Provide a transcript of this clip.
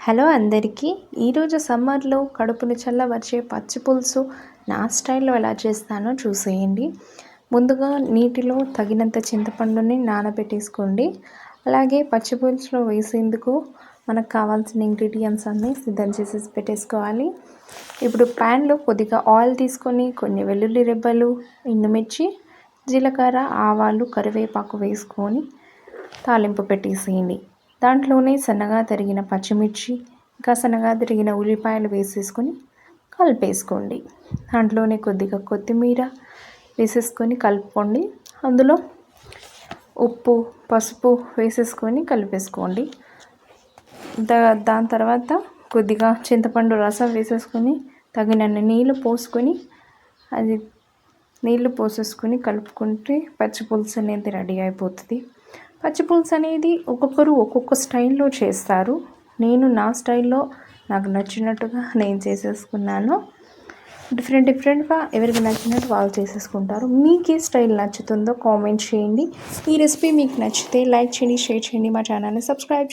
Hello అందరికీ. ఈరోజు సమ్మర్లో కడుపుని చల్లబరిచే పచ్చి పులుసు నా స్టైల్లో ఎలా చేస్తానో చూసేయండి. ముందుగా నీటిలో తగినంత చింతపండుని నానబెట్టేసుకోండి. అలాగే పచ్చి పులుసులో వేసేందుకు మనకు కావాల్సిన ఇంగ్రీడియంట్స్ అన్నీ సిద్ధం చేసేసి పెట్టేసుకోవాలి. ఇప్పుడు ప్యాన్లో కొద్దిగా ఆయిల్ తీసుకొని కొన్ని వెల్లుల్లి రెబ్బలు, ఎండుమిర్చి, జీలకర్ర, ఆవాలు, కరివేపాకు వేసుకొని తాలింపు పెట్టేసేయండి. దాంట్లోనే సన్నగా తరిగిన పచ్చిమిర్చి, ఇంకా సన్నగా తరిగిన ఉల్లిపాయలు వేసేసుకొని కలిపేసుకోండి. దాంట్లోనే కొద్దిగా కొత్తిమీర వేసేసుకొని కలుపుకోండి. అందులో ఉప్పు, పసుపు వేసేసుకొని కలిపేసుకోండి. దాని తర్వాత కొద్దిగా చింతపండు రసం వేసేసుకొని తగినన్ని నీళ్ళు పోసేసుకొని కలుపుకుంటే పచ్చి పులుసు అనేది రెడీ అయిపోతుంది. పచ్చి పులుసు అనేది ఒక్కొక్కరు ఒక్కొక్క స్టైల్లో చేస్తారు. నేను నా స్టైల్లో నాకు నచ్చినట్టుగా నేను చేసేసుకున్నాను. డిఫరెంట్గా ఎవరికి నచ్చినట్టు వాళ్ళు చేసేసుకుంటారు. మీకు ఏ స్టైల్ నచ్చుతుందో కామెంట్ చేయండి. ఈ రెసిపీ మీకు నచ్చితే లైక్ చేయండి, షేర్ చేయండి, మా ఛానల్ని సబ్స్క్రైబ్